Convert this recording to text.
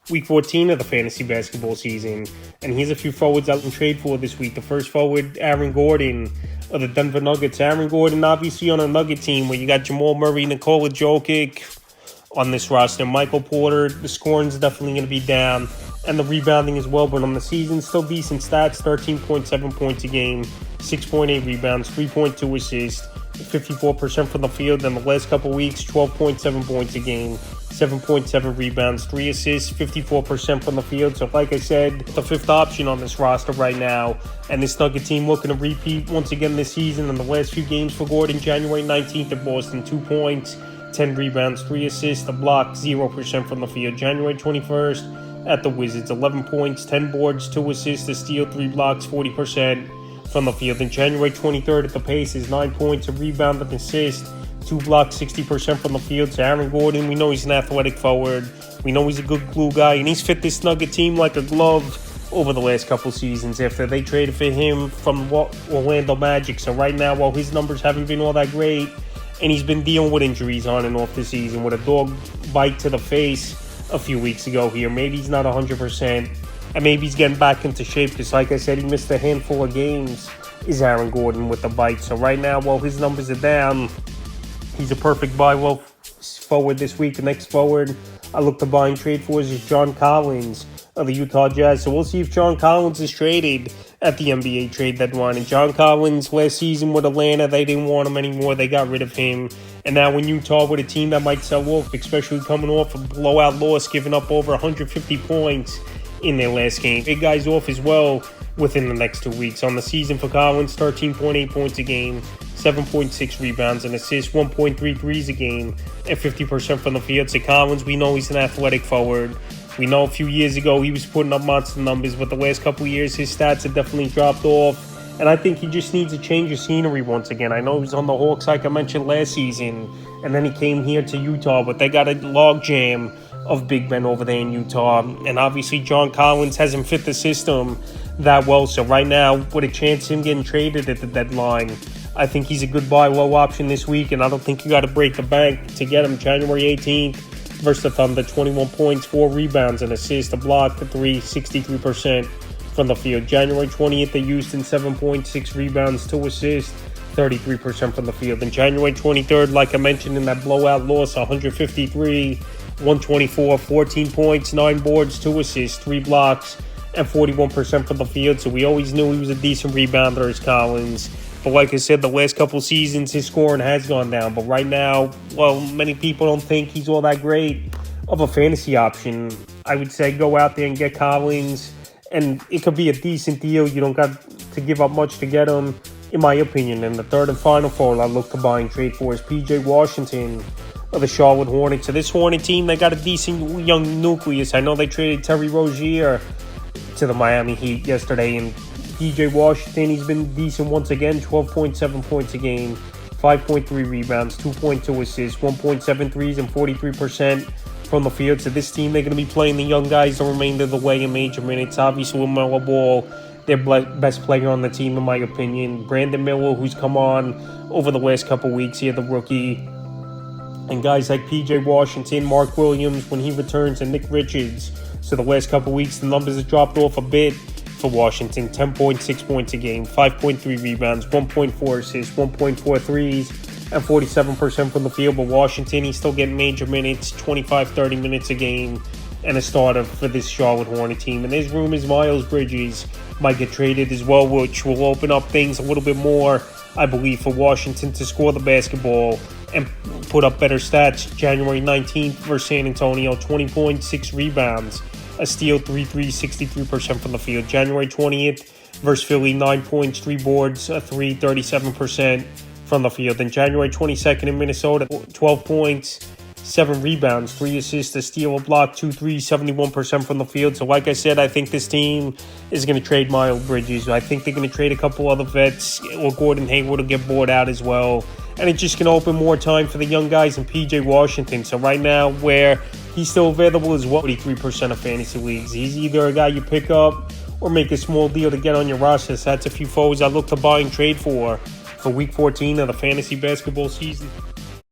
Week 14 of the fantasy basketball season. And here's a few forwards I can trade for this week. The first forward, Aaron Gordon of the Denver Nuggets. Aaron Gordon, obviously on a Nugget team where you got Jamal Murray, Nikola Jokic on this roster. Michael Porter, the scoring's definitely going to be down, and the rebounding as well. But on the season, still decent stats: 13.7 points a game, 6.8 rebounds, 3.2 assists, 54% from the field. In the last couple weeks, 12.7 points a game, 7.7 rebounds, 3 assists, 54% from the field. So like I said, the fifth option on this roster right now. And this Nugget team looking to repeat once again this season. In the last few games for Gordon, January 19th at Boston, 2 points, 10 rebounds, 3 assists, a block, 0% from the field. January 21st at the Wizards, 11 points, 10 boards, 2 assists, a steal, 3 blocks, 40% from the field. And January 23rd at the Pacers, 9 points, a rebound, an assist, 2 blocks, 60% from the field. So Aaron Gordon, we know he's an athletic forward. We know he's a good glue guy, and he's fit this Nugget team like a glove over the last couple seasons after they traded for him from Orlando Magic. So right now, while his numbers haven't been all that great, and he's been dealing with injuries on and off the season with a dog bite to the face a few weeks ago here. Maybe he's not 100%, and maybe he's getting back into shape because, like I said, he missed a handful of games, is Aaron Gordon, with the bite. So right now, while his numbers are down, he's a perfect buy low forward this week. The next forward I look to buy and trade for is John Collins of the Utah Jazz. So we'll see if John Collins is traded at the NBA trade deadline. And John Collins last season with Atlanta, they didn't want him anymore. They got rid of him. And now in Utah with a team that might sell off, especially coming off a blowout loss, giving up over 150 points in their last game. Big guys off as well within the next 2 weeks. On the season for Collins, 13.8 points a game, 7.6 rebounds and assists, 1.3 threes a game, and 50% from the field. So Collins, we know he's an athletic forward. We know a few years ago he was putting up monster numbers, but the last couple of years his stats have definitely dropped off. And I think he just needs a change of scenery once again. I know he was on the Hawks like I mentioned last season, and then he came here to Utah, but they got a logjam of big men over there in Utah. And obviously John Collins hasn't fit the system that well. So right now, with a chance of him getting traded at the deadline, I think he's a good buy low option this week, and I don't think you got to break the bank to get him. January 18th versus the Thunder, 21 points, 4 rebounds, and assists, a block, a 3, 63% from the field. January 20th at Houston, 7.6 rebounds, 2 assists, 33% from the field. And January 23rd, like I mentioned in that blowout loss, 153, 124, 14 points, 9 boards, 2 assists, 3 blocks, and 41% from the field. So we always knew he was a decent rebounder as Collins. But like I said, the last couple seasons, his scoring has gone down. But right now, well, many people don't think he's all that great of a fantasy option. I would say go out there and get Collins, and it could be a decent deal. You don't got to give up much to get him, in my opinion. And the third and final forward I look to buy and trade for is P.J. Washington of the Charlotte Hornets. So this Hornet team, they got a decent young nucleus. I know they traded Terry Rozier to the Miami Heat yesterday, and P.J. Washington, he's been decent once again, 12.7 points a game, 5.3 rebounds, 2.2 assists, 1.7 threes, and 43% from the field. So this team, they're going to be playing the young guys the remainder of the way in major minutes. Obviously, with Melo Ball, their best player on the team, in my opinion. Brandon Miller, who's come on over the last couple weeks here, the rookie. And guys like P.J. Washington, Mark Williams, when he returns, and Nick Richards. So the last couple weeks, the numbers have dropped off a bit for Washington. 10.6 points a game, 5.3 rebounds, 1.4 assists, 1.4 threes, and 47% from the field. But Washington, he's still getting major minutes, 25, 30 minutes a game, and a starter for this Charlotte Hornet team. And there's rumors Miles Bridges might get traded as well, which will open up things a little bit more, I believe, for Washington to score the basketball and put up better stats. January 19th versus San Antonio, 20 points, 6 rebounds, a steal, 3 threes, 63% from the field. January 20th versus Philly, 9 points, 3 boards, a 3, 37% from the field. And January 22nd in Minnesota, 12 points, 7 rebounds, 3 assists, a steal, a block, 2 threes, 71% from the field. So like I said, I think this team is going to trade Miles Bridges. I think they're going to trade a couple other vets, or Gordon Hayward will get bought out as well. And it's just going to open more time for the young guys in P.J. Washington. So right now, where he's still available as well, 43% of fantasy leagues. He's either a guy you pick up or make a small deal to get on your roster. So that's a few forwards I look to buy and trade for Week 14 of the fantasy basketball season.